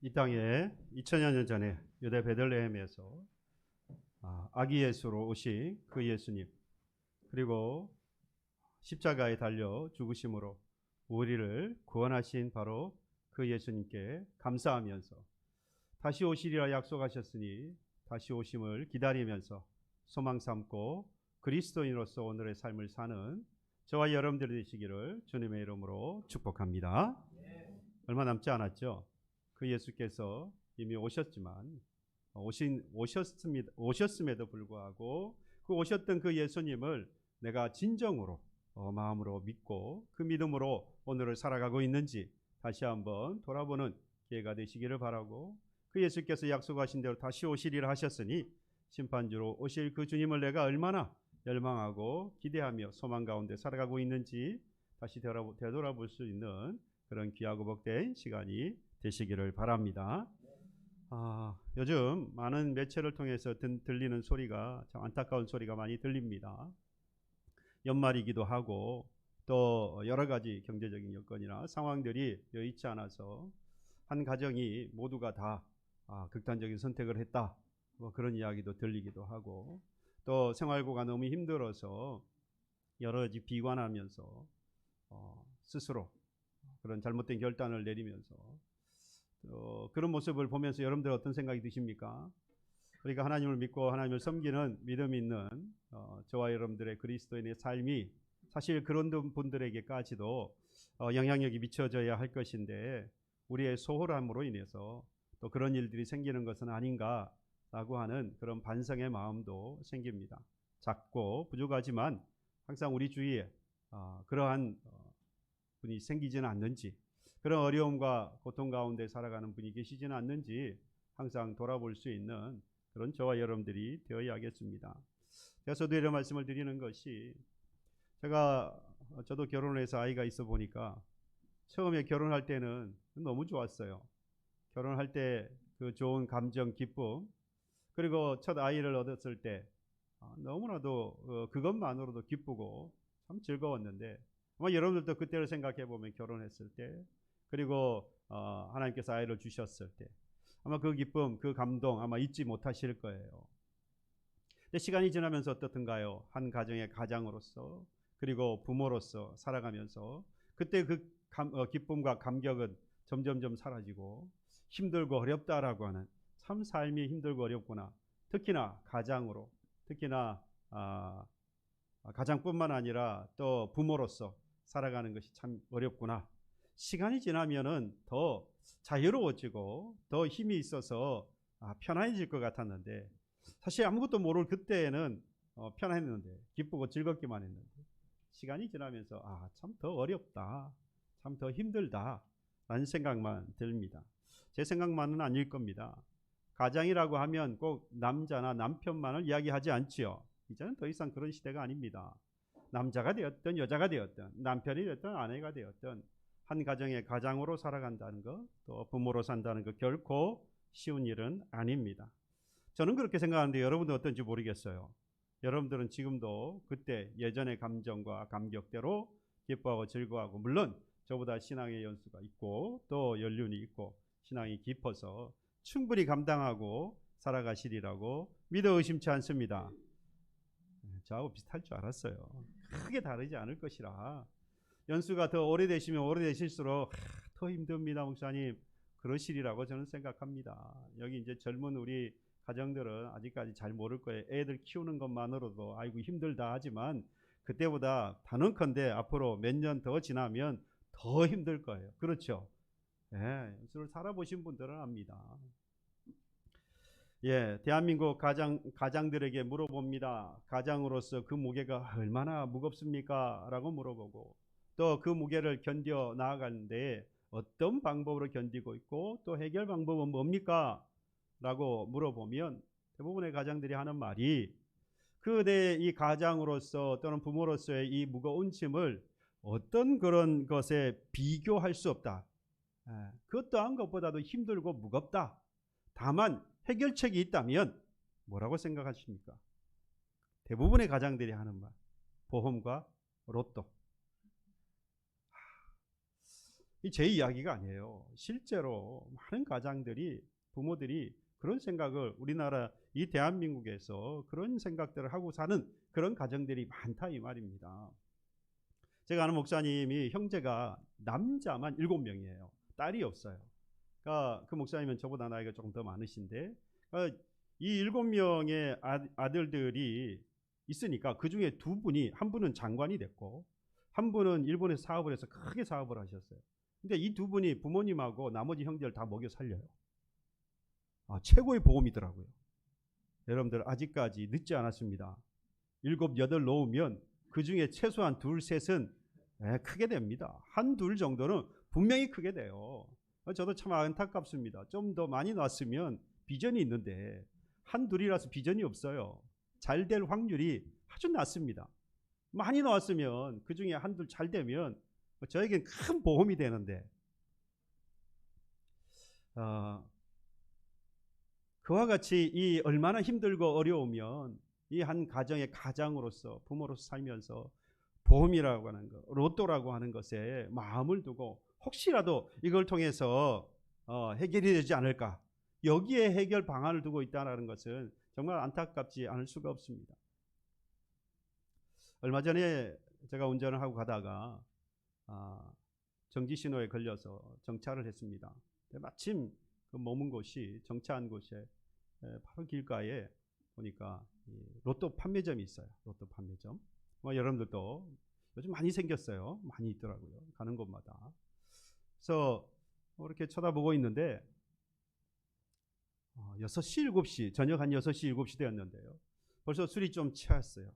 이 땅에 2000여 년 전에 유대 베들레헴에서 아기 예수로 오신 그 예수님, 그리고 십자가에 달려 죽으심으로 우리를 구원하신 바로 그 예수님께 감사하면서 다시 오시리라 약속하셨으니 다시 오심을 기다리면서 소망 삼고 그리스도인으로서 오늘의 삶을 사는 저와 여러분들이 되시기를 주님의 이름으로 축복합니다. 얼마 남지 않았죠? 그 예수께서 이미 오셨지만 오셨음에도 불구하고 그 오셨던 그 예수님을 내가 진정으로 마음으로 믿고 그 믿음으로 오늘을 살아가고 있는지 다시 한번 돌아보는 기회가 되시기를 바라고, 그 예수께서 약속하신 대로 다시 오시리라 하셨으니 심판주로 오실 그 주님을 내가 얼마나 열망하고 기대하며 소망 가운데 살아가고 있는지 다시 되돌아볼 수 있는 그런 귀하고 복된 시간이 되시기를 바랍니다. 요즘 많은 매체를 통해서 들리는 소리가 참 안타까운 소리가 많이 들립니다. 연말이기도 하고 또 여러 가지 경제적인 여건이나 상황들이 여의치 않아서 한 가정이 모두가 다 극단적인 선택을 했다, 그런 이야기도 들리기도 하고, 또 생활고가 너무 힘들어서 여러 가지 비관하면서 스스로 그런 잘못된 결단을 내리면서 그런 모습을 보면서 여러분들 어떤 생각이 드십니까? 그러니까 하나님을 믿고 하나님을 섬기는 믿음 있는 저와 여러분들의 그리스도인의 삶이 사실 그런 분들에게까지도 영향력이 미쳐져야 할 것인데 우리의 소홀함으로 인해서 또 그런 일들이 생기는 것은 아닌가라고 하는 그런 반성의 마음도 생깁니다. 작고 부족하지만 항상 우리 주위에 그러한 분이 생기지는 않는지, 그런 어려움과 고통 가운데 살아가는 분이 계시지는 않는지 항상 돌아볼 수 있는 그런 저와 여러분들이 되어야겠습니다. 그래서도 이런 말씀을 드리는 것이, 저도 결혼을 해서 아이가 있어 보니까 처음에 결혼할 때는 너무 좋았어요. 결혼할 때 그 좋은 감정, 기쁨, 그리고 첫 아이를 얻었을 때 너무나도 그것만으로도 기쁘고 참 즐거웠는데, 아마 여러분들도 그때를 생각해 보면 결혼했을 때, 그리고 하나님께서 아이를 주셨을 때 아마 그 기쁨, 그 감동 아마 잊지 못하실 거예요. 근데 시간이 지나면서 어떻든가요? 한 가정의 가장으로서 그리고 부모로서 살아가면서 그때 그 기쁨과 감격은 점점점 사라지고 힘들고 어렵다라고 하는, 참 삶이 힘들고 어렵구나. 특히나 가장으로, 특히나 가장뿐만 아니라 또 부모로서 살아가는 것이 참 어렵구나. 시간이 지나면은 더 자유로워지고 더 힘이 있어서 편안해질 것 같았는데, 사실 아무것도 모를 그때에는 편안했는데 기쁘고 즐겁기만 했는데 시간이 지나면서 참 더 어렵다, 참 더 힘들다 라는 생각만 듭니다. 제 생각만은 아닐 겁니다. 가장이라고 하면 꼭 남자나 남편만을 이야기하지 않지요. 이제는 더 이상 그런 시대가 아닙니다. 남자가 되었든 여자가 되었든 남편이 되었든 아내가 되었든 한 가정의 가장으로 살아간다는 것, 또 부모로 산다는 것 결코 쉬운 일은 아닙니다. 저는 그렇게 생각하는데 여러분들 어떤지 모르겠어요. 여러분들은 지금도 그때 예전의 감정과 감격대로 기뻐하고 즐거워하고, 물론 저보다 신앙의 연수가 있고 또 연륜이 있고 신앙이 깊어서 충분히 감당하고 살아가시리라고 믿어 의심치 않습니다. 저하고 비슷할 줄 알았어요. 크게 다르지 않을 것이라. 연수가 더 오래되시면 오래되실수록 더 힘듭니다, 목사님. 그러시리라고 저는 생각합니다. 여기 이제 젊은 우리 가정들은 아직까지 잘 모를 거예요. 애들 키우는 것만으로도 아이고 힘들다 하지만 그때보다 단언컨대 앞으로 몇 년 더 지나면 더 힘들 거예요. 그렇죠? 연수를 살아보신 분들은 압니다. 대한민국 가장들에게 물어봅니다. 가장으로서 그 무게가 얼마나 무겁습니까? 라고 물어보고, 또 그 무게를 견뎌 나아가는데 어떤 방법으로 견디고 있고 또 해결 방법은 뭡니까? 라고 물어보면 대부분의 가장들이 하는 말이, 그대 이 가장으로서 또는 부모로서의 이 무거운 짐을 어떤 그런 것에 비교할 수 없다. 그 어떠한 것보다도 힘들고 무겁다. 다만 해결책이 있다면 뭐라고 생각하십니까? 대부분의 가장들이 하는 말, 보험과 로또. 제 이야기가 아니에요. 실제로 많은 가장들이, 부모들이 그런 생각을, 우리나라 이 대한민국에서 그런 생각들을 하고 사는 그런 가정들이 많다 이 말입니다. 제가 아는 목사님이 형제가 남자만 7명이에요. 딸이 없어요. 그러니까 그 목사님은 저보다 나이가 조금 더 많으신데, 그러니까 이 7명의 아들들이 있으니까 그 중에 두 분이, 한 분은 장관이 됐고 한 분은 일본에서 사업을 해서 크게 사업을 하셨어요. 근데 이 두 분이 부모님하고 나머지 형제를 다 먹여 살려요. 최고의 보험이더라고요. 여러분들 아직까지 늦지 않았습니다. 7, 8 놓으면 그 중에 최소한 2, 3은 크게 됩니다. 1, 2 정도는 분명히 크게 돼요. 저도 참 안타깝습니다. 좀 더 많이 낳았으면 비전이 있는데 1, 2이라서 비전이 없어요. 잘 될 확률이 아주 낮습니다. 많이 나왔으면 그 중에 1, 2 잘 되면 저에겐 큰 보험이 되는데, 그와 같이 이 얼마나 힘들고 어려우면 이 한 가정의 가장으로서, 부모로서 살면서 보험이라고 하는 것, 로또라고 하는 것에 마음을 두고 혹시라도 이걸 통해서 해결이 되지 않을까, 여기에 해결 방안을 두고 있다는 것은 정말 안타깝지 않을 수가 없습니다. 얼마 전에 제가 운전을 하고 가다가 정지 신호에 걸려서 정차를 했습니다. 마침 그 머문 곳이, 정차한 곳에 바로 길가에 보니까 로또 판매점이 있어요. 로또 판매점. 여러분들도 요즘 많이 생겼어요. 많이 있더라고요. 가는 곳마다. 그래서 이렇게 쳐다보고 있는데 6시, 7시, 저녁 한 6시, 7시 되었는데요. 벌써 술이 좀 취했어요.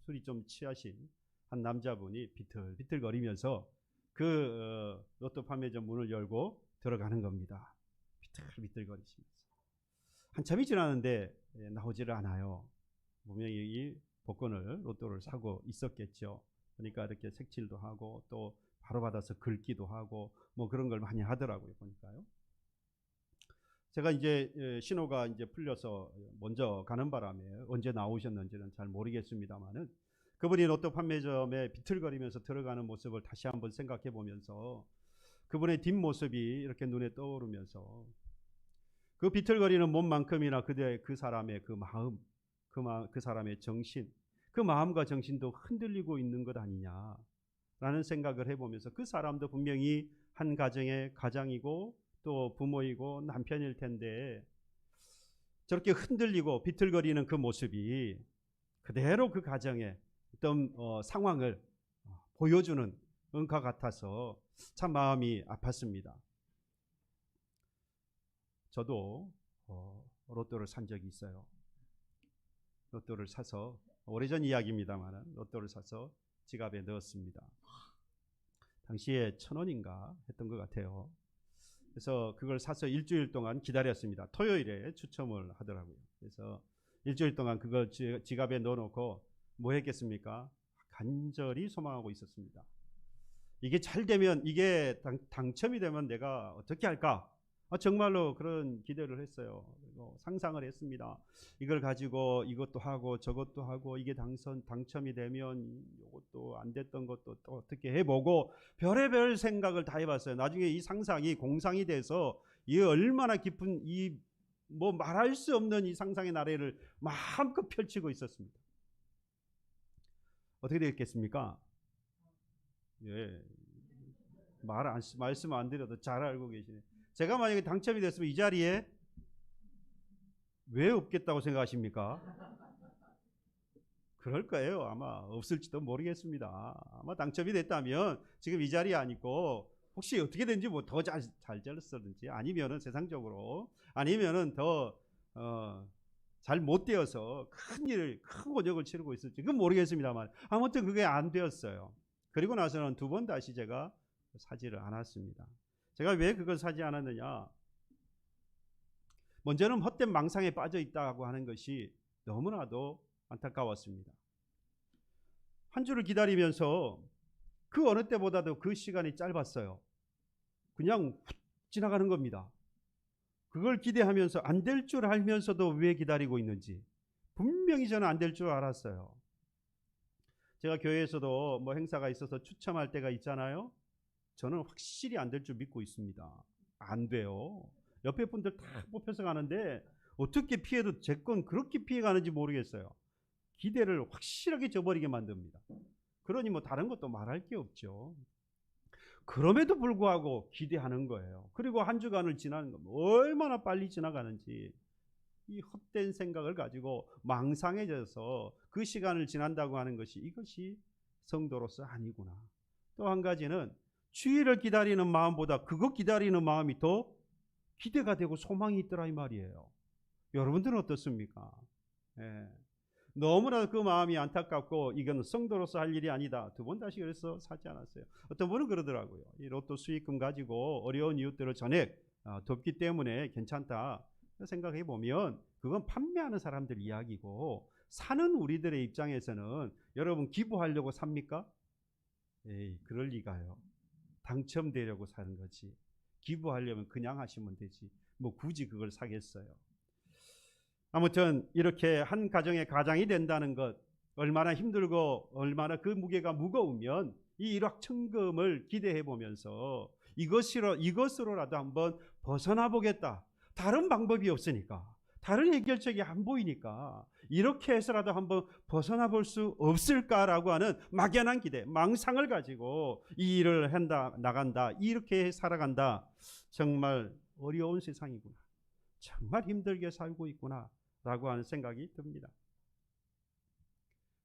술이 좀 취하신 한 남자분이 비틀비틀거리면서 그 로또 판매점 문을 열고 들어가는 겁니다. 비틀비틀거리시면서. 한참이 지났는데 나오지를 않아요. 분명히 이 복권을, 로또를 사고 있었겠죠. 그러니까 이렇게 색칠도 하고 또 바로 받아서 긁기도 하고 뭐 그런 걸 많이 하더라고요. 보니까요. 제가 이제 신호가 이제 풀려서 먼저 가는 바람에 언제 나오셨는지는 잘 모르겠습니다만은, 그분이 로또 판매점에 비틀거리면서 들어가는 모습을 다시 한번 생각해 보면서 그분의 뒷모습이 이렇게 눈에 떠오르면서 그 비틀거리는 몸만큼이나 그 사람의 그 마음, 그 사람의 정신, 그 마음과 정신도 흔들리고 있는 것 아니냐라는 생각을 해보면서, 그 사람도 분명히 한 가정의 가장이고 또 부모이고 남편일 텐데 저렇게 흔들리고 비틀거리는 그 모습이 그대로 그 가정의 어떤 상황을 보여주는 것 같아서 참 마음이 아팠습니다. 저도 로또를 산 적이 있어요. 로또를 사서, 오래전 이야기입니다만 로또를 사서 지갑에 넣었습니다. 당시에 1,000원인가 했던 것 같아요. 그래서 그걸 사서 일주일 동안 기다렸습니다. 토요일에 추첨을 하더라고요. 그래서 일주일 동안 그걸 지갑에 넣어놓고 뭐 했겠습니까? 간절히 소망하고 있었습니다. 이게 잘 되면, 이게 당첨이 되면 내가 어떻게 할까? 정말로 그런 기대를 했어요. 상상을 했습니다. 이걸 가지고 이것도 하고 저것도 하고, 이게 당첨이 되면 이것도 안 됐던 것도 또 어떻게 해보고, 별의별 생각을 다 해봤어요. 나중에 이 상상이 공상이 돼서 이 얼마나 깊은, 이 뭐 말할 수 없는 이 상상의 나래를 마음껏 펼치고 있었습니다. 어떻게 됐겠습니까? 예, 말씀 안 드려도 잘 알고 계시네. 제가 만약에 당첨이 됐으면 이 자리에 왜 없겠다고 생각하십니까? 그럴 거예요. 아마 없을지도 모르겠습니다. 아마 당첨이 됐다면 지금 이 자리에 안 있고, 혹시 어떻게 된지 뭐 더 잘 됐었는지, 아니면은 세상적으로, 아니면은 더 잘 못 되어서 큰 곤욕을 치르고 있을지, 그건 모르겠습니다만 아무튼 그게 안 되었어요. 그리고 나서는 2번 다시 제가 사지를 않았습니다. 제가 왜 그걸 사지 않았느냐? 먼저는 헛된 망상에 빠져 있다고 하는 것이 너무나도 안타까웠습니다. 한 주를 기다리면서 그 어느 때보다도 그 시간이 짧았어요. 그냥 훅 지나가는 겁니다. 그걸 기대하면서, 안 될 줄 알면서도 왜 기다리고 있는지 분명히 저는 안 될 줄 알았어요. 제가 교회에서도 뭐 행사가 있어서 추첨할 때가 있잖아요. 저는 확실히 안 될 줄 믿고 있습니다. 안 돼요. 옆에 분들 다 뽑혀서 가는데 어떻게 피해도 제 건 그렇게 피해가는지 모르겠어요. 기대를 확실하게 저버리게 만듭니다. 그러니 뭐 다른 것도 말할 게 없죠. 그럼에도 불구하고 기대하는 거예요. 그리고 한 주간을 지나는 거 얼마나 빨리 지나가는지, 이 헛된 생각을 가지고 망상해져서 그 시간을 지난다고 하는 것이, 이것이 성도로서 아니구나. 또 한 가지는 주일을 기다리는 마음보다 그거 기다리는 마음이 더 기대가 되고 소망이 있더라 이 말이에요. 여러분들은 어떻습니까? 예. 너무나 그 마음이 안타깝고 이건 성도로서 할 일이 아니다. 두 번 다시 그래서 사지 않았어요. 어떤 분은 그러더라고요. 이 로또 수익금 가지고 어려운 이웃들을 전액 돕기 때문에 괜찮다. 생각해 보면 그건 판매하는 사람들 이야기고, 사는 우리들의 입장에서는 여러분 기부하려고 삽니까? 에이, 그럴 리가요. 당첨되려고 사는 거지. 기부하려면 그냥 하시면 되지. 뭐 굳이 그걸 사겠어요. 아무튼 이렇게 한 가정의 가장이 된다는 것, 얼마나 힘들고 얼마나 그 무게가 무거우면 이 일확천금을 기대해 보면서 이것으로라도 한번 벗어나 보겠다. 다른 방법이 없으니까, 다른 해결책이 안 보이니까 이렇게 해서라도 한번 벗어나 볼 수 없을까라고 하는 막연한 기대, 망상을 가지고 이 일을 나간다, 이렇게 살아간다. 정말 어려운 세상이구나, 정말 힘들게 살고 있구나 라고 하는 생각이 듭니다.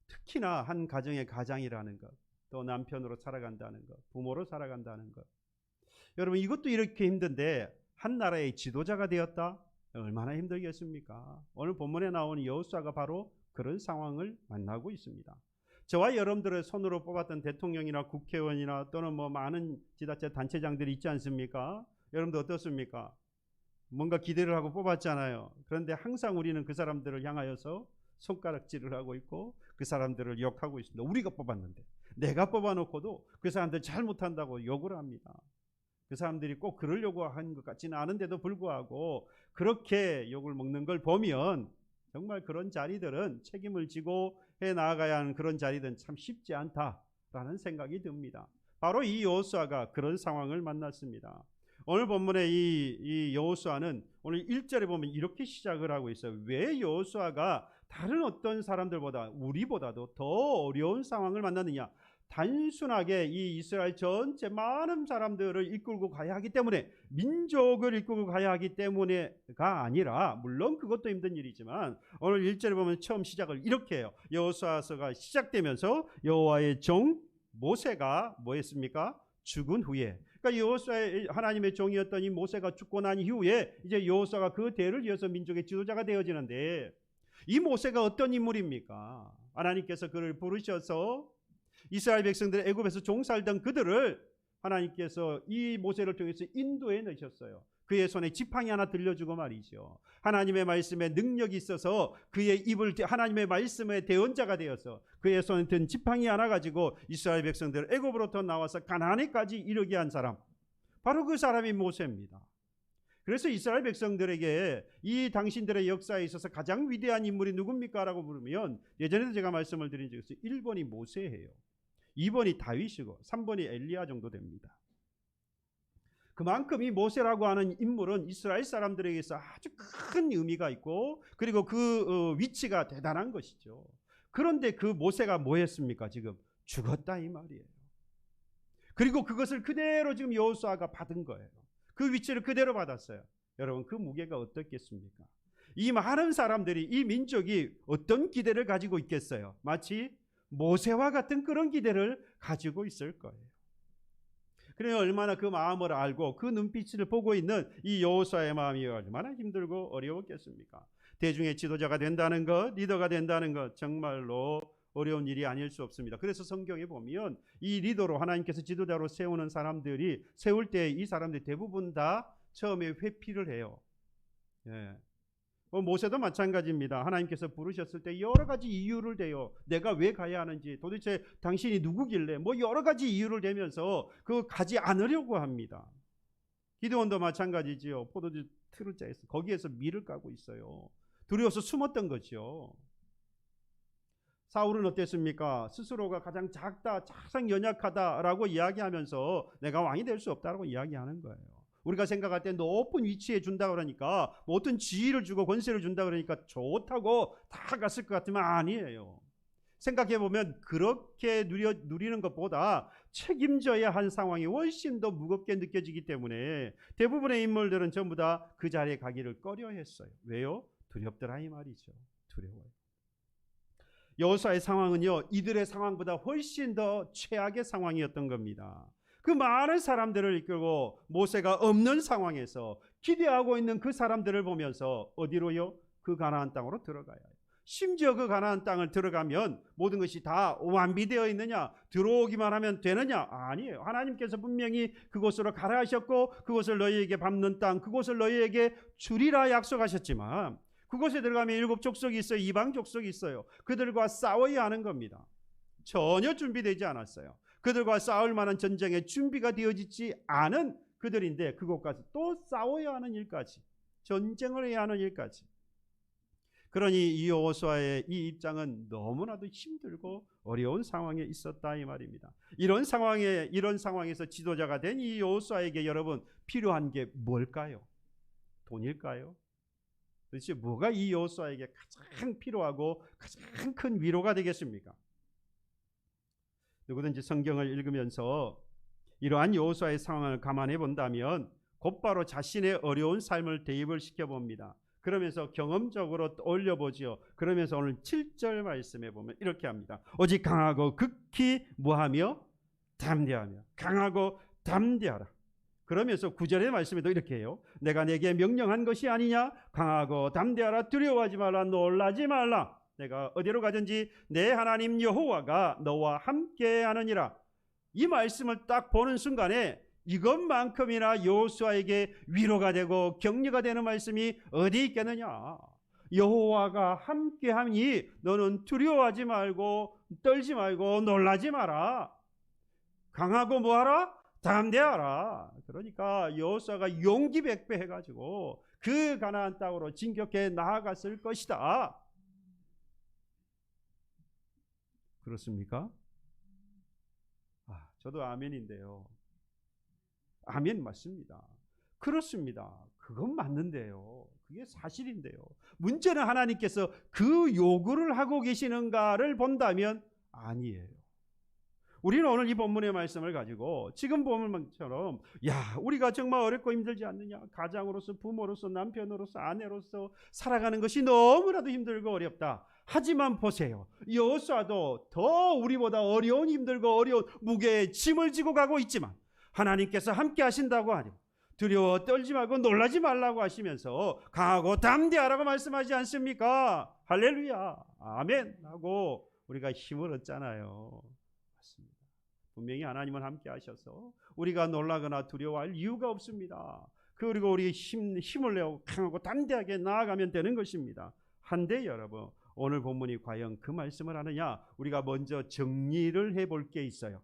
특히나 한 가정의 가장이라는 것, 또 남편으로 살아간다는 것, 부모로 살아간다는 것, 여러분 이것도 이렇게 힘든데 한 나라의 지도자가 되었다? 얼마나 힘들겠습니까? 오늘 본문에 나오는 여호수아가 바로 그런 상황을 만나고 있습니다. 저와 여러분들의 손으로 뽑았던 대통령이나 국회의원이나 또는 뭐 많은 지자체 단체장들이 있지 않습니까? 여러분들 어떻습니까? 뭔가 기대를 하고 뽑았잖아요. 그런데 항상 우리는 그 사람들을 향하여서 손가락질을 하고 있고 그 사람들을 욕하고 있습니다. 우리가 뽑았는데, 내가 뽑아놓고도 그 사람들 잘못한다고 욕을 합니다. 그 사람들이 꼭 그러려고 하는 것 같지는 않은데도 불구하고 그렇게 욕을 먹는 걸 보면 정말 그런 자리들은 책임을 지고 해 나아가야 하는 그런 자리들은 참 쉽지 않다라는 생각이 듭니다. 바로 이 여호수아가 그런 상황을 만났습니다. 오늘 본문의 이 여호수아는 오늘 1절에 보면 이렇게 시작을 하고 있어요. 왜 여호수아가 다른 어떤 사람들보다, 우리보다도 더 어려운 상황을 만났느냐? 단순하게 이 이스라엘 전체 많은 사람들을 이끌고 가야 하기 때문에, 민족을 이끌고 가야 하기 때문에가 아니라, 물론 그것도 힘든 일이지만 오늘 1절에 보면 처음 시작을 이렇게 해요. 여호수아서가 시작되면서 여호와의 종 모세가 뭐 했습니까? 죽은 후에, 그러니까 여호수아의 하나님의 종이었던 이 모세가 죽고 난 이후에 이제 여호수아가 그 대를 이어서 민족의 지도자가 되어지는데, 이 모세가 어떤 인물입니까? 하나님께서 그를 부르셔서 이스라엘 백성들의 애굽에서 종살던 그들을 하나님께서 이 모세를 통해서 인도해 내셨어요. 그의 손에 지팡이 하나 들려주고 말이죠. 하나님의 말씀에 능력이 있어서 그의 입을 하나님의 말씀의 대언자가 되어서 그의 손에 든 지팡이 하나 가지고 이스라엘 백성들을 애굽으로부터 나와서 가나안에까지 이르게 한 사람, 바로 그 사람이 모세입니다. 그래서 이스라엘 백성들에게 이 당신들의 역사에 있어서 가장 위대한 인물이 누굽니까? 라고 물으면, 예전에도 제가 말씀을 드린 적이 있어요. 1번이 모세예요. 2번이 다윗이고 3번이 엘리야 정도 됩니다. 그만큼 이 모세라고 하는 인물은 이스라엘 사람들에게서 아주 큰 의미가 있고, 그리고 그 위치가 대단한 것이죠. 그런데 그 모세가 뭐 했습니까? 지금 죽었다 이 말이에요. 그리고 그것을 그대로 지금 여호수아가 받은 거예요. 그 위치를 그대로 받았어요. 여러분 그 무게가 어떻겠습니까? 이 많은 사람들이, 이 민족이 어떤 기대를 가지고 있겠어요? 마치 모세와 같은 그런 기대를 가지고 있을 거예요. 그래 얼마나 그 마음을 알고 그 눈빛을 보고 있는 이 여호수아의 마음이 얼마나 힘들고 어려웠겠습니까? 대중의 지도자가 된다는 것, 리더가 된다는 것, 정말로 어려운 일이 아닐 수 없습니다. 그래서 성경에 보면 이 리더로 하나님께서 지도자로 세우는 사람들이, 세울 때 이 사람들이 대부분 다 처음에 회피를 해요. 예. 모세도 마찬가지입니다. 하나님께서 부르셨을 때 여러 가지 이유를 대요. 내가 왜 가야 하는지, 도대체 당신이 누구길래, 뭐 여러 가지 이유를 대면서 그 가지 않으려고 합니다. 기드온도 마찬가지지요. 포도주 틀을 짜서 거기에서 밀을 까고 있어요. 두려워서 숨었던 거죠. 사울은 어땠습니까? 스스로가 가장 작다, 가장 연약하다라고 이야기하면서 내가 왕이 될 수 없다라고 이야기하는 거예요. 우리가 생각할 때 높은 위치에 준다 그러니까, 뭐 어떤 지위를 주고 권세를 준다 그러니까 좋다고 다 갔을 것 같으면 아니에요. 생각해보면 그렇게 누리는 것보다 책임져야 할 상황이 훨씬 더 무겁게 느껴지기 때문에 대부분의 인물들은 전부 다 그 자리에 가기를 꺼려했어요. 왜요? 두렵더라 이 말이죠. 두려워요. 여호수아의 상황은요, 이들의 상황보다 훨씬 더 최악의 상황이었던 겁니다. 그 많은 사람들을 이끌고 모세가 없는 상황에서 기대하고 있는 그 사람들을 보면서 어디로요? 그 가나안 땅으로 들어가야 해요. 심지어 그 가나안 땅을 들어가면 모든 것이 다 완비되어 있느냐, 들어오기만 하면 되느냐? 아니에요. 하나님께서 분명히 그곳으로 가라 하셨고, 그곳을 너희에게 밟는 땅, 그곳을 너희에게 주리라 약속하셨지만, 그곳에 들어가면 7 족속이 있어요. 이방 족속이 있어요. 그들과 싸워야 하는 겁니다. 전혀 준비되지 않았어요. 그들과 싸울 만한 전쟁의 준비가 되어지지 않은 그들인데, 그곳 가서 또 싸워야 하는 일까지, 전쟁을 해야 하는 일까지. 그러니 이 여호수아의 이 입장은 너무나도 힘들고 어려운 상황에 있었다 이 말입니다. 이런 상황에서 지도자가 된 이 여호수아에게 여러분 필요한 게 뭘까요? 돈일까요? 도대체 뭐가 이 여호수아에게 가장 필요하고 가장 큰 위로가 되겠습니까? 누구든지 성경을 읽으면서 이러한 여호수아의 상황을 감안해 본다면 곧바로 자신의 어려운 삶을 대입을 시켜봅니다. 그러면서 경험적으로 올려보지요. 그러면서 오늘 7절 말씀에 보면 이렇게 합니다. 오직 강하고 극히 뭐하며? 담대하며. 강하고 담대하라. 그러면서 9절의 말씀에도 이렇게 해요. 내가 내게 명령한 것이 아니냐? 강하고 담대하라. 두려워하지 말라. 놀라지 말라. 내가 어디로 가든지 내 하나님 여호와가 너와 함께 하느니라. 이 말씀을 딱 보는 순간에 이것만큼이나 여호수아에게 위로가 되고 격려가 되는 말씀이 어디 있겠느냐? 여호와가 함께하니 너는 두려워하지 말고 떨지 말고 놀라지 마라. 강하고 뭐하라? 담대하라. 그러니까 여호수아가 용기 백배해가지고 그 가나안 땅으로 진격해 나아갔을 것이다. 그렇습니까? 저도 아멘인데요. 아멘 맞습니다. 그렇습니다. 그건 맞는데요. 그게 사실인데요. 문제는 하나님께서 그 요구를 하고 계시는가를 본다면 아니에요. 우리는 오늘 이 본문의 말씀을 가지고 지금 본문처럼 우리가 정말 어렵고 힘들지 않느냐? 가장으로서, 부모로서, 남편으로서, 아내로서 살아가는 것이 너무나도 힘들고 어렵다. 하지만 보세요. 여호수아도 더 우리보다 어려운, 힘들고 어려운 무게의 짐을 지고 가고 있지만 하나님께서 함께 하신다고 하죠. 두려워 떨지 말고 놀라지 말라고 하시면서 강하고 담대하라고 말씀하지 않습니까? 할렐루야, 아멘 하고 우리가 힘을 얻잖아요. 맞습니다. 분명히 하나님은 함께 하셔서 우리가 놀라거나 두려워할 이유가 없습니다. 그리고 우리 힘을 내고 강하고 담대하게 나아가면 되는 것입니다. 한데 여러분, 오늘 본문이 과연 그 말씀을 하느냐? 우리가 먼저 정리를 해볼 게 있어요.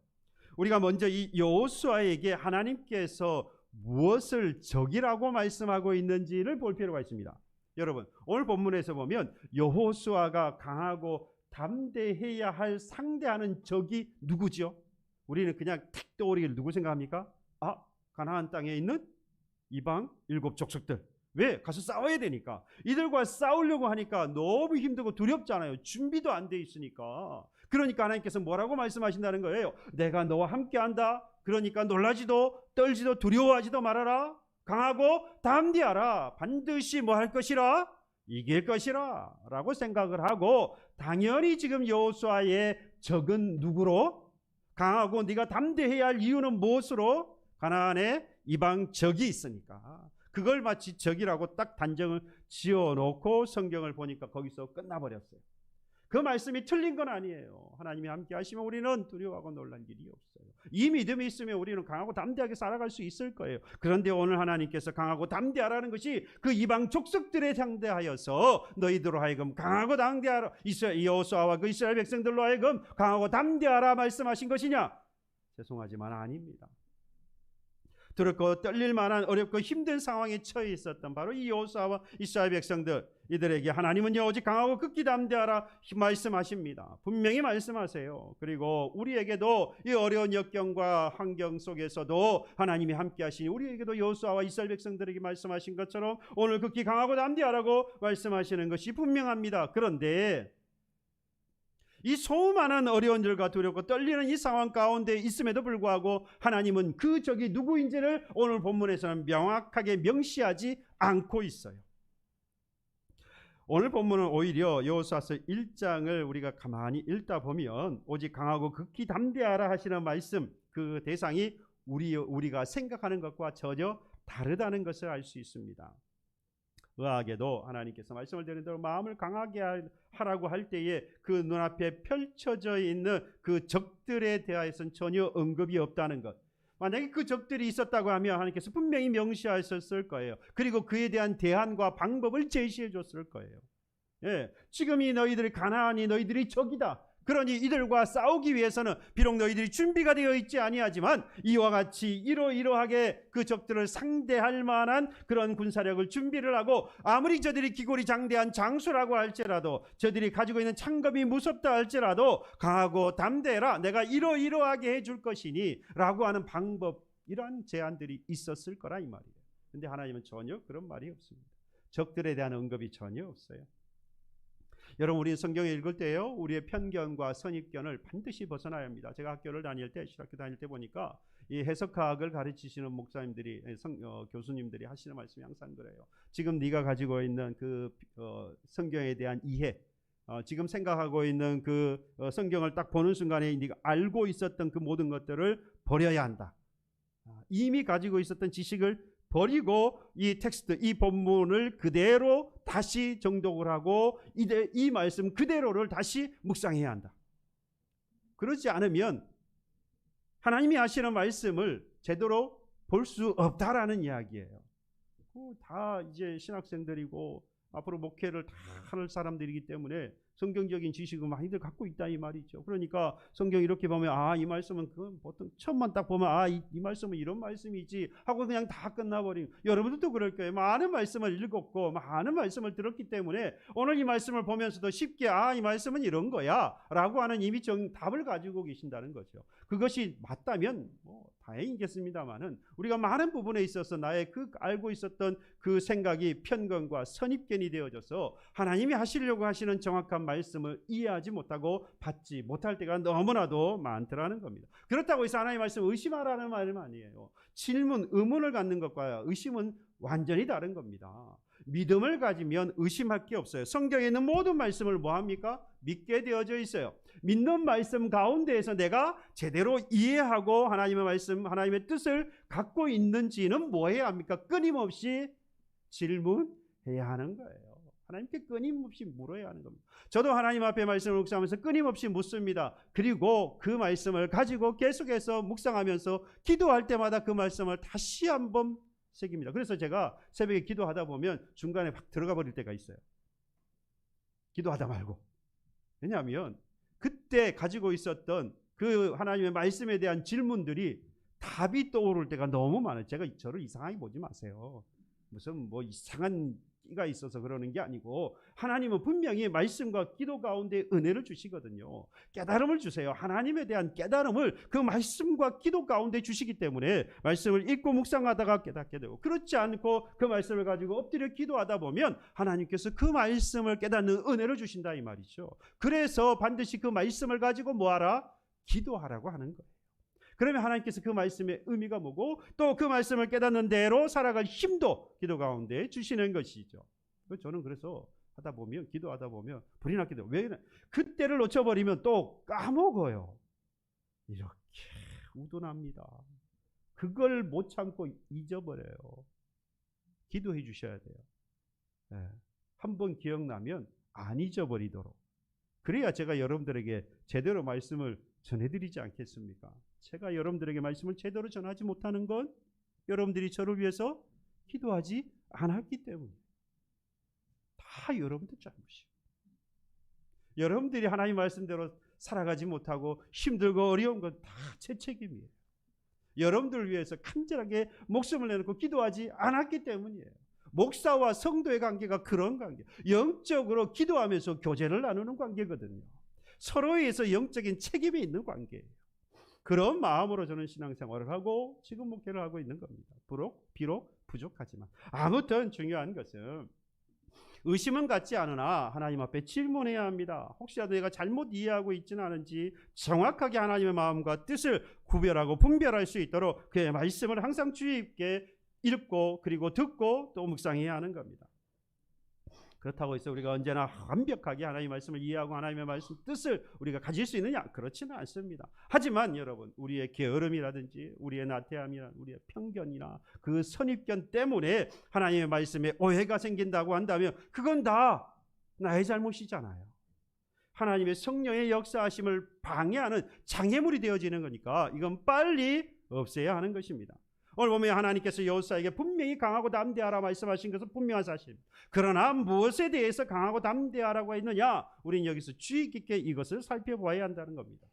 우리가 먼저 이 여호수아에게 하나님께서 무엇을 적이라고 말씀하고 있는지를 볼 필요가 있습니다. 여러분, 오늘 본문에서 보면 여호수아가 강하고 담대해야 할 상대하는 적이 누구죠? 우리는 그냥 탁 떠오르기를 누구 생각합니까? 가나안 땅에 있는 이방 7 족속들. 왜? 가서 싸워야 되니까. 이들과 싸우려고 하니까 너무 힘들고 두렵잖아요. 준비도 안 돼 있으니까. 그러니까 하나님께서 뭐라고 말씀하신다는 거예요? 내가 너와 함께한다. 그러니까 놀라지도 떨지도 두려워하지도 말아라. 강하고 담대하라. 반드시 뭐 할 것이라? 이길 것이라 라고 생각을 하고, 당연히 지금 여호수아의 적은 누구로? 강하고 네가 담대해야 할 이유는 무엇으로? 가나안에 이방 적이 있으니까. 그걸 마치 적이라고 딱 단정을 지어놓고 성경을 보니까 거기서 끝나버렸어요. 그 말씀이 틀린 건 아니에요. 하나님이 함께 하시면 우리는 두려워하고 놀랄 일이 없어요. 이 믿음이 있으면 우리는 강하고 담대하게 살아갈 수 있을 거예요. 그런데 오늘 하나님께서 강하고 담대하라는 것이 그 이방 족속들에 상대하여서 너희들로 하여금 강하고 담대하라, 여호수아와 그 이스라엘 백성들로 하여금 강하고 담대하라 말씀하신 것이냐? 죄송하지만 아닙니다. 두렵고 떨릴 만한 어렵고 힘든 상황에 처해 있었던 바로 이 여호수아와 이스라엘 백성들, 이들에게 하나님은요 오직 강하고 극히 담대하라 말씀하십니다. 분명히 말씀하세요. 그리고 우리에게도 이 어려운 역경과 환경 속에서도 하나님이 함께 하시니 우리에게도 여호수아와 이스라엘 백성들에게 말씀하신 것처럼 오늘 극히 강하고 담대하라고 말씀하시는 것이 분명합니다. 그런데 이 수많은 어려운 일과 두렵고 떨리는 이 상황 가운데 있음에도 불구하고 하나님은 그 적이 누구인지를 오늘 본문에서는 명확하게 명시하지 않고 있어요. 오늘 본문은 오히려 여호수아서 1장을 우리가 가만히 읽다 보면 오직 강하고 극히 담대하라 하시는 말씀, 그 대상이 우리가 생각하는 것과 전혀 다르다는 것을 알 수 있습니다. 의아하게도 하나님께서 말씀을 드린 대로 마음을 강하게 하라고 할 때에 그 눈앞에 펼쳐져 있는 그 적들에 대하여서는 전혀 언급이 없다는 것. 만약에 그 적들이 있었다고 하면 하나님께서 분명히 명시하셨을 거예요. 그리고 그에 대한 대안과 방법을 제시해 줬을 거예요. 예, 지금 이 너희들이 가나안이 너희들이 적이다. 그러니 이들과 싸우기 위해서는 비록 너희들이 준비가 되어 있지 아니하지만 이와 같이 이러이러하게 그 적들을 상대할 만한 그런 군사력을 준비를 하고, 아무리 저들이 기골이 장대한 장수라고 할지라도, 저들이 가지고 있는 창검이 무섭다 할지라도 강하고 담대해라, 내가 이러이러하게 해줄 것이니 라고 하는 방법, 이러한 제안들이 있었을 거라 이 말이에요. 근데 하나님은 전혀 그런 말이 없습니다. 적들에 대한 언급이 전혀 없어요. 여러분, 우리 성경을 읽을 때요, 우리의 편견과 선입견을 반드시 벗어나야 합니다. 제가 학교를 다닐 때, 신학교 다닐 때 보니까 이 해석학을 가르치시는 목사님들이, 교수님들이 하시는 말씀이 항상 그래요. 지금 네가 가지고 있는 그 성경에 대한 이해, 지금 생각하고 있는 그 성경을 딱 보는 순간에 네가 알고 있었던 그 모든 것들을 버려야 한다. 이미 가지고 있었던 지식을 버리고 이 텍스트, 이 본문을 그대로 다시 정독을 하고 이 말씀 그대로를 다시 묵상해야 한다. 그렇지 않으면 하나님이 하시는 말씀을 제대로 볼 수 없다라는 이야기예요. 다 이제 신학생들이고 앞으로 목회를 다 할 사람들이기 때문에 성경적인 지식을 많이들 갖고 있다 이 말이죠. 그러니까 성경 이렇게 보면 이 말씀은 그 보통 처음만 딱 보면 이 말씀은 이런 말씀이지 하고 그냥 다 끝나버리고, 여러분들도 그럴 거예요. 많은 말씀을 읽었고 많은 말씀을 들었기 때문에 오늘 이 말씀을 보면서도 쉽게 이 말씀은 이런 거야 라고 하는 이미 답을 가지고 계신다는 거죠. 그것이 맞다면 다행이겠습니다만은 우리가 많은 부분에 있어서 나의 그 알고 있었던 그 생각이 편견과 선입견이 되어져서 하나님이 하시려고 하시는 정확한 말씀을 이해하지 못하고 받지 못할 때가 너무나도 많더라는 겁니다. 그렇다고 해서 하나님의 말씀을 의심하라는 말은 아니에요. 질문, 의문을 갖는 것과 의심은 완전히 다른 겁니다. 믿음을 가지면 의심할 게 없어요. 성경에 있는 모든 말씀을 뭐합니까? 믿게 되어져 있어요. 믿는 말씀 가운데에서 내가 제대로 이해하고 하나님의 말씀, 하나님의 뜻을 갖고 있는지는 뭐 해야 합니까? 끊임없이 질문해야 하는 거예요. 하나님께 끊임없이 물어야 하는 겁니다. 저도 하나님 앞에 말씀을 묵상하면서 끊임없이 묻습니다. 그리고 그 말씀을 가지고 계속해서 묵상하면서 기도할 때마다 그 말씀을 다시 한번 새깁니다. 그래서 제가 새벽에 기도하다 보면 중간에 확 들어가 버릴 때가 있어요. 기도하다 말고. 왜냐하면 그때 가지고 있었던 그 하나님의 말씀에 대한 질문들이 답이 떠오를 때가 너무 많아요. 저를 이상하게 보지 마세요. 무슨 이상한 끼가 있어서 그러는 게 아니고, 하나님은 분명히 말씀과 기도 가운데 은혜를 주시거든요. 깨달음을 주세요. 하나님에 대한 깨달음을 그 말씀과 기도 가운데 주시기 때문에 말씀을 읽고 묵상하다가 깨닫게 되고, 그렇지 않고 그 말씀을 가지고 엎드려 기도하다 보면 하나님께서 그 말씀을 깨닫는 은혜를 주신다 이 말이죠. 그래서 반드시 그 말씀을 가지고 뭐하라? 기도하라고 하는 거예요. 그러면 하나님께서 그 말씀의 의미가 뭐고 또 그 말씀을 깨닫는 대로 살아갈 힘도 기도 가운데 주시는 것이죠. 저는 그래서 기도하다 보면 불이 났게 돼요. 왜? 그때를 놓쳐버리면 또 까먹어요. 이렇게 우둔합니다. 그걸 못 참고 잊어버려요. 기도해 주셔야 돼요. 한번 기억나면 안 잊어버리도록. 그래야 제가 여러분들에게 제대로 말씀을 전해드리지 않겠습니까? 제가 여러분들에게 말씀을 제대로 전하지 못하는 건 여러분들이 저를 위해서 기도하지 않았기 때문에. 다 여러분들 잘못이에요. 여러분들이 하나님 말씀대로 살아가지 못하고 힘들고 어려운 건 다 제 책임이에요. 여러분들을 위해서 간절하게 목숨을 내놓고 기도하지 않았기 때문이에요. 목사와 성도의 관계가 그런 관계, 영적으로 기도하면서 교제를 나누는 관계거든요. 서로에 의해서 영적인 책임이 있는 관계예요. 그런 마음으로 저는 신앙생활을 하고 지금 목회를 하고 있는 겁니다. 비록 부족하지만. 아무튼 중요한 것은 의심은 갖지 않으나 하나님 앞에 질문해야 합니다. 혹시라도 내가 잘못 이해하고 있지는 않은지 정확하게 하나님의 마음과 뜻을 구별하고 분별할 수 있도록 그의 말씀을 항상 주의 깊게 읽고 그리고 듣고 또 묵상해야 하는 겁니다. 그렇다고 해서 우리가 언제나 완벽하게 하나님의 말씀을 이해하고 하나님의 말씀 뜻을 우리가 가질 수 있느냐? 그렇지는 않습니다. 하지만 여러분, 우리의 게으름이라든지 우리의 나태함이나 우리의 편견이나 그 선입견 때문에 하나님의 말씀에 오해가 생긴다고 한다면 그건 다 나의 잘못이잖아요. 하나님의 성령의 역사하심을 방해하는 장애물이 되어지는 거니까 이건 빨리 없애야 하는 것입니다. 오늘 보면 하나님께서 여호수아에게 분명히 강하고 담대하라 말씀하신 것은 분명한 사실. 그러나 무엇에 대해서 강하고 담대하라고 했느냐? 우리는 여기서 주의 깊게 이것을 살펴보아야 한다는 겁니다.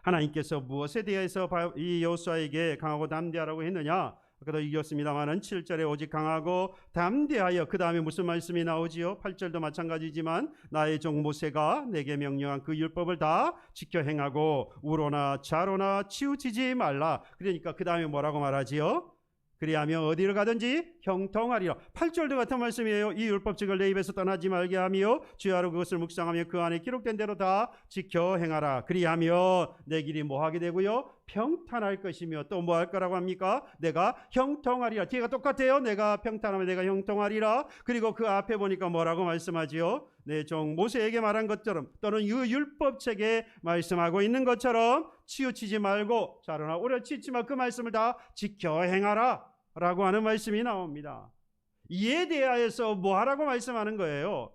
하나님께서 무엇에 대해서 이 여호수아에게 강하고 담대하라고 했느냐? 아까도 읽었습니다만은 7절에 오직 강하고 담대하여, 그 다음에 무슨 말씀이 나오지요? 8절도 마찬가지지만 나의 종 모세가 내게 명령한 그 율법을 다 지켜 행하고 우로나 좌로나 치우치지 말라. 그러니까 그 다음에 뭐라고 말하지요? 그리하며 어디를 가든지 형통하리라. 8절도 같은 말씀이에요. 이 율법책을 내 입에서 떠나지 말게 하며 주야로 그것을 묵상하며 그 안에 기록된 대로 다 지켜 행하라. 그리하며 내 길이 뭐하게 되고요? 평탄할 것이며 또 뭐 할 거라고 합니까? 내가 형통하리라. 뒤가 똑같아요. 내가 평탄하면 내가 형통하리라. 그리고 그 앞에 보니까 뭐라고 말씀하지요? 내 종 모세에게 말한 것처럼 또는 이 율법책에 말씀하고 있는 것처럼 치우치지 말고 좌로나 우로나 치우치지 말고 그 말씀을 다 지켜 행하라 라고 하는 말씀이 나옵니다. 이에 대하여서 뭐 하라고 말씀하는 거예요?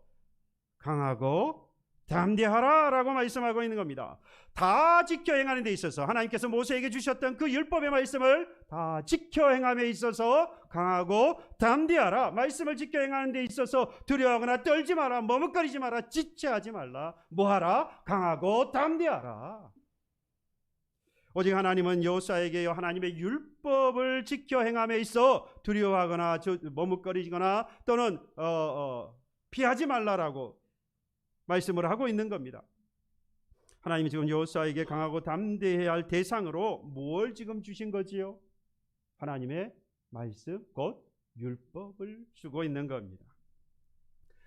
강하고 담대하라 라고 말씀하고 있는 겁니다. 다 지켜 행하는 데 있어서 하나님께서 모세에게 주셨던 그 율법의 말씀을 다 지켜 행함에 있어서 강하고 담대하라. 말씀을 지켜 행하는 데 있어서 두려워하거나 떨지 마라, 머뭇거리지 마라, 지체하지 말라. 뭐하라? 강하고 담대하라. 오직 하나님은 여호수아에게 하나님의 율법을 지켜 행함에 있어 두려워하거나 머뭇거리거나 또는 피하지 말라라고 말씀을 하고 있는 겁니다. 하나님이 지금 여호수아에게 강하고 담대해야 할 대상으로 뭘 지금 주신 거지요? 하나님의 말씀, 곧 율법을 주고 있는 겁니다.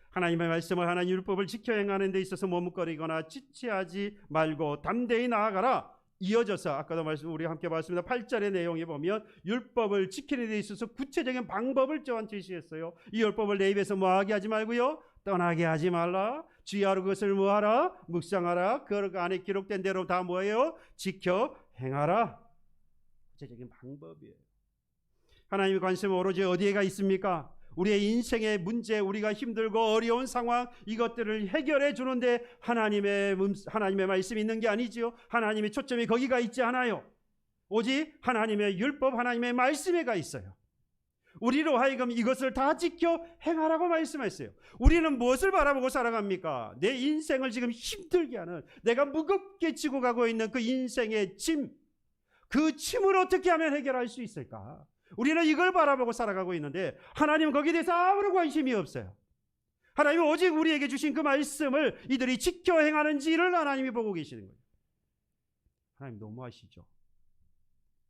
하나님의 말씀을, 하나님 율법을 지켜 행하는 데 있어서 머뭇거리거나 지체하지 말고 담대히 나아가라. 이어져서 아까도 우리 함께 봤습니다. 8절의 내용에 보면 율법을 지키는 데 있어서 구체적인 방법을 또한 제시했어요. 이 율법을 내 입에서 뭐하게 하지 말고요, 떠나게 하지 말라. 주야로 그것을 뭐하라? 묵상하라. 그 안에 기록된 대로 다 뭐예요? 지켜 행하라. 구체적인 방법이에요. 하나님의 관심은 오로지 어디에가 있습니까? 우리의 인생의 문제, 우리가 힘들고 어려운 상황, 이것들을 해결해 주는데 하나님의 말씀이 있는 게 아니지요. 하나님의 초점이 거기가 있지 않아요. 오직 하나님의 율법, 하나님의 말씀에가 있어요. 우리로 하여금 이것을 다 지켜 행하라고 말씀했어요. 우리는 무엇을 바라보고 살아갑니까? 내 인생을 지금 힘들게 하는, 내가 무겁게 지고 가고 있는 그 인생의 짐, 그 짐을 어떻게 하면 해결할 수 있을까? 우리는 이걸 바라보고 살아가고 있는데 하나님은 거기에 대해서 아무런 관심이 없어요. 하나님은 오직 우리에게 주신 그 말씀을 이들이 지켜 행하는지를 하나님이 보고 계시는 거예요. 하나님 너무하시죠?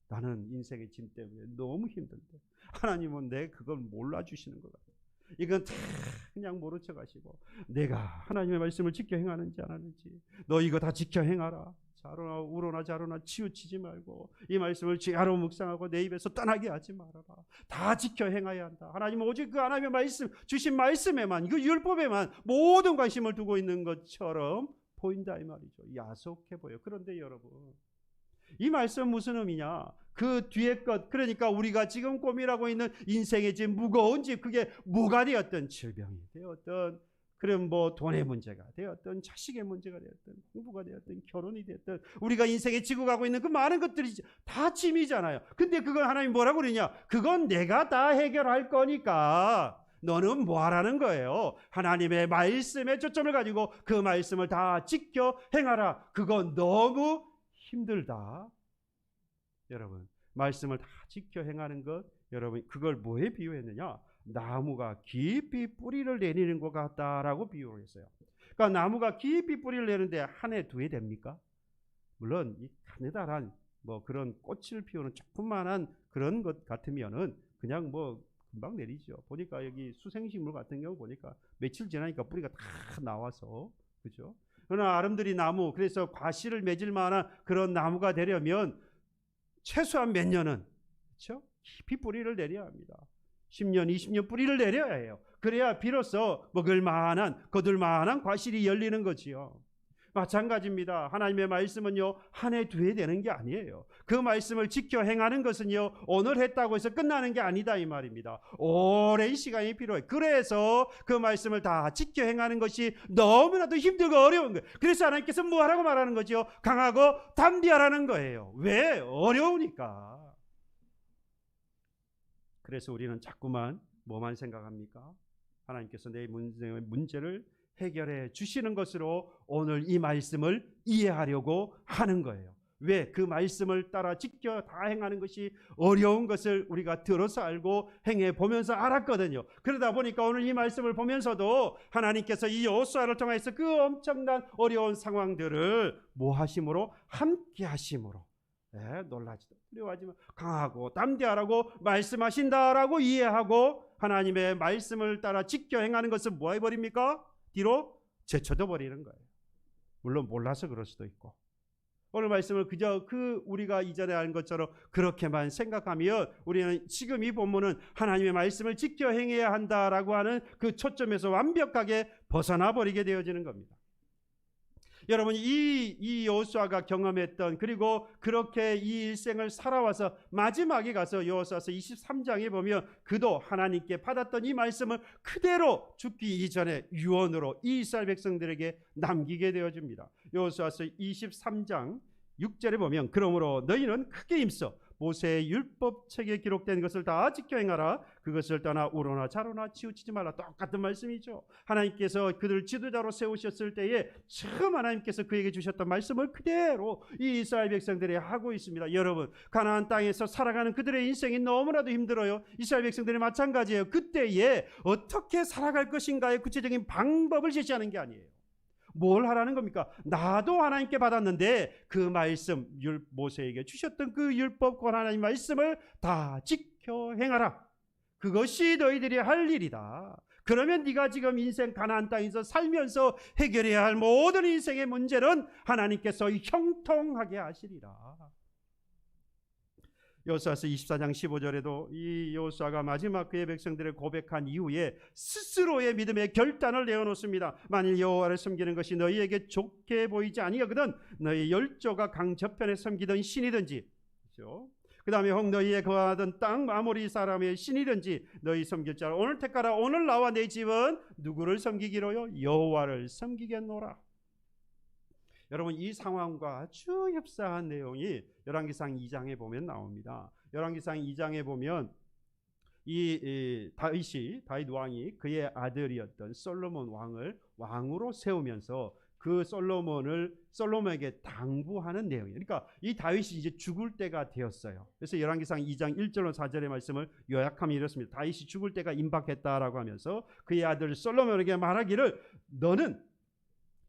나는 인생의 짐 때문에 너무 힘든데 하나님은 내 그걸 몰라주시는 것 같아요. 이건 다 그냥 모른 척 하시고 내가 하나님의 말씀을 지켜 행하는지 안 하는지 너 이거 다 지켜 행하라. 좌로나 우로나 좌로나 치우치지 말고 이 말씀을 지하로 묵상하고 내 입에서 떠나게 하지 말아라. 다 지켜 행해야 한다. 하나님은 오직 그 하나님의 말씀, 주신 말씀에만, 그 율법에만 모든 관심을 두고 있는 것처럼 보인다 이 말이죠. 야속해 보여. 그런데 여러분, 이 말씀 무슨 의미냐? 그 뒤에 것, 그러니까 우리가 지금 고민하고 있는 인생의 짐, 무거운 짐, 그게 뭐가 되었든 질병이 되었든 그럼 뭐 돈의 문제가 되었든 자식의 문제가 되었든 공부가 되었든 결혼이 되었든 우리가 인생에 지고 가고 있는 그 많은 것들이 다 짐이잖아요. 근데 그건 하나님이 뭐라고 그러냐? 그건 내가 다 해결할 거니까 너는 뭐 하라는 거예요? 하나님의 말씀에 초점을 가지고 그 말씀을 다 지켜 행하라. 그건 너무 힘들다. 여러분, 말씀을 다 지켜 행하는 것, 여러분 그걸 뭐에 비유했느냐? 나무가 깊이 뿌리를 내리는 것 같다라고 비유를 했어요. 그러니까 나무가 깊이 뿌리를 내는데 한 해 두 해 됩니까? 물론 이 가느다란 뭐 그런 꽃을 피우는 조그만한 그런 것 같으면은 그냥 뭐 금방 내리죠. 보니까 여기 수생식물 같은 경우 보니까 며칠 지나니까 뿌리가 다 나와서, 그죠? 그러나 아름드리 나무, 그래서 과실을 맺을 만한 그런 나무가 되려면 최소한 몇 년은, 그렇죠? 깊이 뿌리를 내려야 합니다. 10년, 20년 뿌리를 내려야 해요. 그래야 비로소 먹을 만한, 거둘 만한 과실이 열리는 거지요. 마찬가지입니다. 하나님의 말씀은요, 한 해 두 해 되는 게 아니에요. 그 말씀을 지켜 행하는 것은요, 오늘 했다고 해서 끝나는 게 아니다 이 말입니다. 오랜 시간이 필요해요. 그래서 그 말씀을 다 지켜 행하는 것이 너무나도 힘들고 어려운 거예요. 그래서 하나님께서 뭐 하라고 말하는 거죠? 강하고 담대하라는 거예요. 왜? 어려우니까. 그래서 우리는 자꾸만 뭐만 생각합니까? 하나님께서 내 문제를 해결해 주시는 것으로 오늘 이 말씀을 이해하려고 하는 거예요. 왜? 그 말씀을 따라 지켜 다 행하는 것이 어려운 것을 우리가 들어서 알고 행해 보면서 알았거든요. 그러다 보니까 오늘 이 말씀을 보면서도 하나님께서 이 여호수아를 통해서 그 엄청난 어려운 상황들을 뭐 하심으로? 함께 하심으로, 놀라지도 두려워하지만 강하고 담대하라고 말씀하신다라고 이해하고 하나님의 말씀을 따라 지켜 행하는 것은 뭐 해버립니까? 뒤로 제쳐둬 버리는 거예요. 물론 몰라서 그럴 수도 있고, 오늘 말씀을 그저 우리가 이전에 알 것처럼 그렇게만 생각하면 우리는 지금 이 본문은 하나님의 말씀을 지켜 행해야 한다라고 하는 그 초점에서 완벽하게 벗어나 버리게 되어지는 겁니다. 여러분, 이 여호수아가 경험했던, 그리고 그렇게 이 일생을 살아와서 마지막에 가서 여호수아서 23장에 보면 그도 하나님께 받았던 이 말씀을 그대로 죽기 이전에 유언으로 이 이스라엘 백성들에게 남기게 되어집니다. 여호수아서 23장 6절에 보면 그러므로 너희는 크게 힘써 모세의 율법책에 기록된 것을 다 지켜 행하라. 그것을 떠나 우로나 좌로나 치우치지 말라. 똑같은 말씀이죠. 하나님께서 그들을 지도자로 세우셨을 때에 처음 하나님께서 그에게 주셨던 말씀을 그대로 이 이스라엘 백성들이 하고 있습니다. 여러분, 가나안 땅에서 살아가는 그들의 인생이 너무나도 힘들어요. 이스라엘 백성들이 마찬가지예요. 그때에 어떻게 살아갈 것인가의 구체적인 방법을 제시하는 게 아니에요. 뭘 하라는 겁니까? 나도 하나님께 받았는데 그 말씀, 모세에게 주셨던 그 율법과 하나님 말씀을 다 지켜 행하라. 그것이 너희들이 할 일이다. 그러면 네가 지금 인생 가나안 땅에서 살면서 해결해야 할 모든 인생의 문제는 하나님께서 형통하게 하시리라. 여호수아서 24장 15절에도 이 여호수아가 마지막 그의 백성들을 고백한 이후에 스스로의 믿음의 결단을 내어놓습니다. 만일 여호와를 섬기는 것이 너희에게 좋게 보이지 아니하거든 너희 열조가 강 저편에 섬기던 신이든지, 그렇죠? 그 다음에 혹 너희의 거하던 땅 아모리 사람의 신이든지 너희 섬길 자를 오늘 택하라. 오늘 나와 내 집은 누구를 섬기기로요? 여호와를 섬기겠노라. 여러분, 이 상황과 아주 흡사한 내용이 열왕기상 2장에 보면 나옵니다. 열왕기상 2장에 보면 이 다윗 왕이 그의 아들이었던 솔로몬 왕을 왕으로 세우면서 그 솔로몬에게 당부하는 내용이에요. 그러니까 이 다윗이 이제 죽을 때가 되었어요. 그래서 열왕기상 2장 1절로 4절의 말씀을 요약하면 이렇습니다. 다윗이 죽을 때가 임박했다라고 하면서 그의 아들 솔로몬에게 말하기를 너는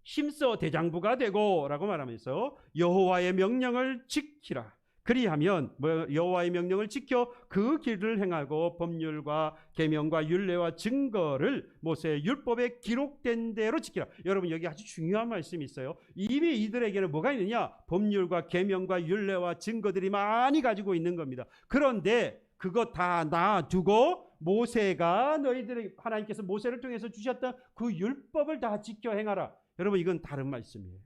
힘써 대장부가 되고 라고 말하면서 여호와의 명령을 지키라. 그리하면 여호와의 명령을 지켜 그 길을 행하고 법률과 계명과 율례와 증거를 모세의 율법에 기록된 대로 지키라. 여러분, 여기 아주 중요한 말씀이 있어요. 이미 이들에게는 뭐가 있느냐? 법률과 계명과 율례와 증거들이 많이 가지고 있는 겁니다. 그런데 그거 다 놔두고 모세가 너희들에게 하나님께서 모세를 통해서 주셨던 그 율법을 다 지켜 행하라. 여러분, 이건 다른 말씀이에요.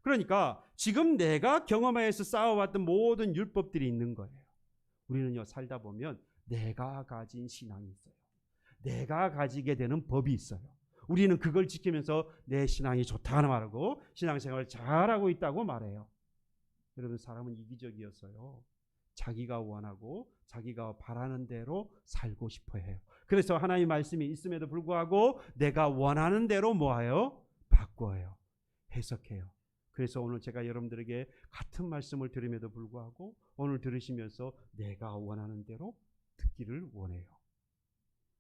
그러니까 지금 내가 경험하여서 쌓아왔던 모든 율법들이 있는 거예요. 우리는요, 살다 보면 내가 가진 신앙이 있어요. 내가 가지게 되는 법이 있어요. 우리는 그걸 지키면서 내 신앙이 좋다는 말하고 신앙생활을 잘하고 있다고 말해요. 여러분, 사람은 이기적이었어요. 자기가 원하고 자기가 바라는 대로 살고 싶어 해요. 그래서 하나님의 말씀이 있음에도 불구하고 내가 원하는 대로 뭐해요? 바꿔요. 해석해요. 그래서 오늘 제가 여러분들에게 같은 말씀을 드림에도 불구하고 오늘 들으시면서 내가 원하는 대로 듣기를 원해요.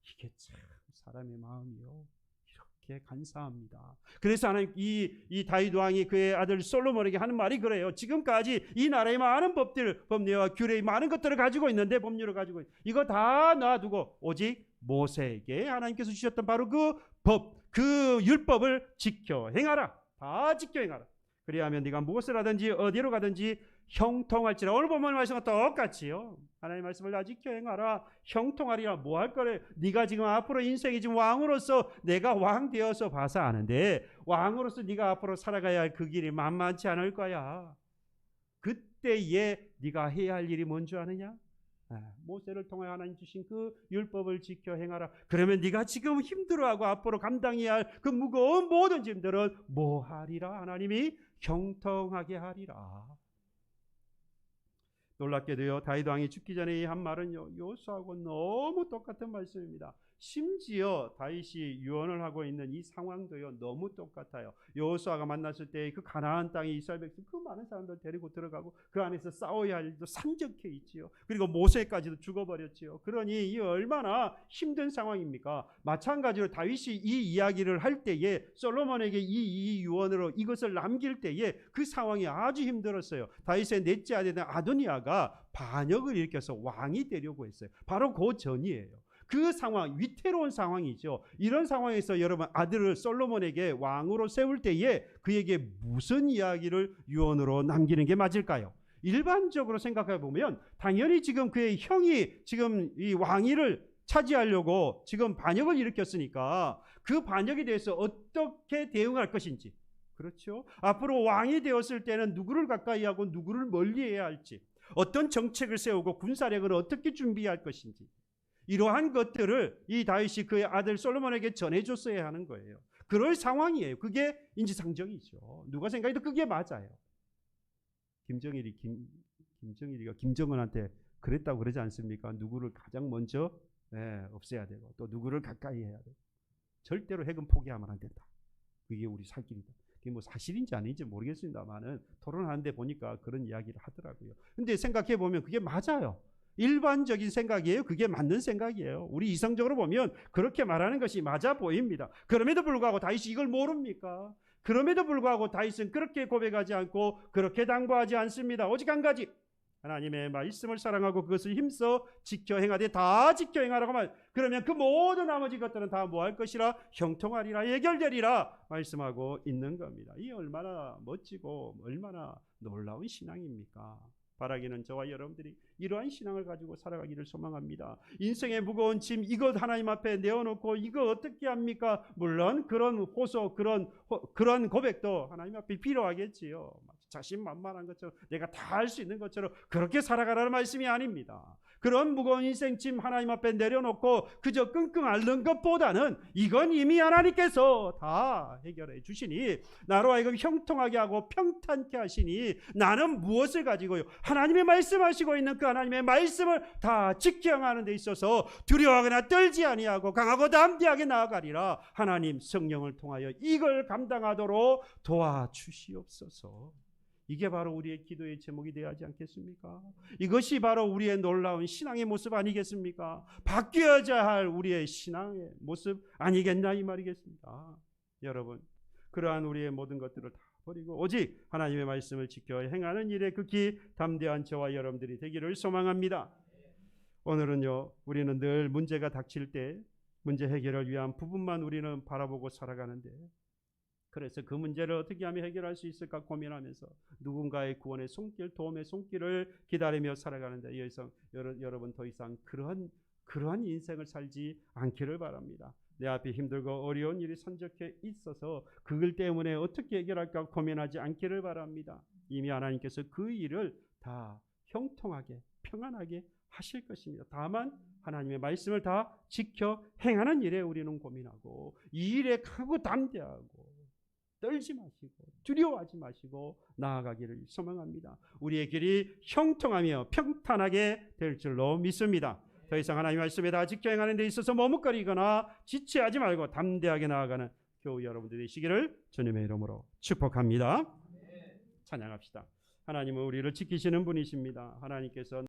이게 참 사람의 마음이요, 이렇게 간사합니다. 그래서 하나님 이 다윗 왕이 그의 아들 솔로몬에게 하는 말이 그래요. 지금까지 이 나라의 많은 법례와 규례의 많은 것들을 가지고 있는데, 법률을 가지고 이거 다 놔두고 오직 모세에게 하나님께서 주셨던 바로 그 법, 그 율법을 지켜 행하라. 다 지켜 행하라. 그리하면 네가 무엇을 하든지 어디로 가든지 형통할지라. 오늘 본문 말씀과 똑같이요. 하나님의 말씀을 다 지켜 행하라. 형통하리라. 뭐 할 거래? 네가 지금 앞으로 인생이 지금 왕으로서, 내가 왕 되어서 봐서 아는데, 왕으로서 네가 앞으로 살아가야 할 그 길이 만만치 않을 거야. 그때에 네가 해야 할 일이 뭔지 아느냐? 모세를 통해 하나님 주신 그 율법을 지켜 행하라. 그러면 네가 지금 힘들어하고 앞으로 감당해야 할 그 무거운 모든 짐들은 뭐 하리라? 하나님이 형통하게 하리라. 놀랍게도요, 다윗 왕이 죽기 전에 이 한 말은요, 여호수아하고 너무 똑같은 말씀입니다. 심지어 다윗이 유언을 하고 있는 이 상황도요, 너무 똑같아요. 여호수아가 만났을 때 그 가나안 땅에 이스라엘 백성 그 많은 사람들 데리고 들어가고 그 안에서 싸워야 할 일도 산적해 있지요. 그리고 모세까지도 죽어버렸지요. 그러니 이 얼마나 힘든 상황입니까? 마찬가지로 다윗이 이 이야기를 할 때에, 솔로몬에게 이 유언으로 이것을 남길 때에 그 상황이 아주 힘들었어요. 다윗의 넷째 아들인 아도니아가 반역을 일으켜서 왕이 되려고 했어요. 바로 그 전이에요. 그 상황, 위태로운 상황이죠. 이런 상황에서 여러분, 아들을 솔로몬에게 왕으로 세울 때에 그에게 무슨 이야기를 유언으로 남기는 게 맞을까요? 일반적으로 생각해 보면 당연히 지금 그의 형이 지금 이 왕위를 차지하려고 지금 반역을 일으켰으니까 그 반역에 대해서 어떻게 대응할 것인지, 그렇죠? 앞으로 왕이 되었을 때는 누구를 가까이 하고 누구를 멀리해야 할지, 어떤 정책을 세우고 군사력을 어떻게 준비할 것인지, 이러한 것들을 이 다윗이 그의 아들 솔로몬에게 전해줬어야 하는 거예요. 그럴 상황이에요. 그게 인지상정이죠. 누가 생각해도 그게 맞아요. 김정일이가 김정은한테 그랬다고 그러지 않습니까? 누구를 가장 먼저 없애야 되고 또 누구를 가까이 해야 되고, 절대로 핵은 포기하면 안 된다. 그게 우리 살 길이다. 그게 뭐 사실인지 아닌지 모르겠습니다만은 토론하는데 보니까 그런 이야기를 하더라고요. 근데 생각해 보면 그게 맞아요. 일반적인 생각이에요. 그게 맞는 생각이에요. 우리 이성적으로 보면 그렇게 말하는 것이 맞아 보입니다. 그럼에도 불구하고 다윗이 이걸 모릅니까? 그럼에도 불구하고 다윗은 그렇게 고백하지 않고 그렇게 당부하지 않습니다. 오직 한 가지, 하나님의 말씀을 사랑하고 그것을 힘써 지켜 행하되 다 지켜 행하라고 말. 그러면 그 모든 나머지 것들은 다 뭐 할 것이라? 형통하리라, 해결되리라 말씀하고 있는 겁니다. 이 얼마나 멋지고 얼마나 놀라운 신앙입니까? 바라기는 저와 여러분들이 이러한 신앙을 가지고 살아가기를 소망합니다. 인생의 무거운 짐 이것 하나님 앞에 내어놓고 이거 어떻게 합니까? 물론 그런 호소, 그런 고백도 하나님 앞에 필요하겠지요. 자신만만한 것처럼, 내가 다 할 수 있는 것처럼 그렇게 살아가라는 말씀이 아닙니다. 그런 무거운 인생 짐 하나님 앞에 내려놓고 그저 끙끙 앓는 것보다는 이건 이미 하나님께서 다 해결해 주시니, 나로 하여금 형통하게 하고 평탄케 하시니, 나는 무엇을 가지고요? 하나님의 말씀하시고 있는 그 하나님의 말씀을 다 지켜 행하는 데 있어서 두려워하거나 떨지 아니하고 강하고 담대하게 나아가리라. 하나님 성령을 통하여 이걸 감당하도록 도와주시옵소서. 이게 바로 우리의 기도의 제목이 되어야 하지 않겠습니까? 이것이 바로 우리의 놀라운 신앙의 모습 아니겠습니까? 바뀌어야 할 우리의 신앙의 모습 아니겠나 이 말이겠습니다. 여러분, 그러한 우리의 모든 것들을 다 버리고 오직 하나님의 말씀을 지켜 행하는 일에 극히 담대한 저와 여러분들이 되기를 소망합니다. 오늘은요, 우리는 늘 문제가 닥칠 때 문제 해결을 위한 부분만 우리는 바라보고 살아가는데, 그래서 그 문제를 어떻게 하면 해결할 수 있을까 고민하면서 누군가의 구원의 손길, 도움의 손길을 기다리며 살아가는데, 여러분 더 이상 그러한 인생을 살지 않기를 바랍니다. 내 앞에 힘들고 어려운 일이 산적해 있어서 그걸 때문에 어떻게 해결할까 고민하지 않기를 바랍니다. 이미 하나님께서 그 일을 다 형통하게 평안하게 하실 것입니다. 다만 하나님의 말씀을 다 지켜 행하는 일에 우리는 고민하고, 이 일에 크고 담대하고 떨지 마시고 두려워하지 마시고 나아가기를 소망합니다. 우리의 길이 형통하며 평탄하게 될 줄로 믿습니다. 더 이상 하나님의 말씀에 다 지켜 행하는 데 있어서 머뭇거리거나 지체하지 말고 담대하게 나아가는 교우 여러분들 되시기를 주님의 이름으로 축복합니다. 찬양합시다. 하나님은 우리를 지키시는 분이십니다. 하나님께서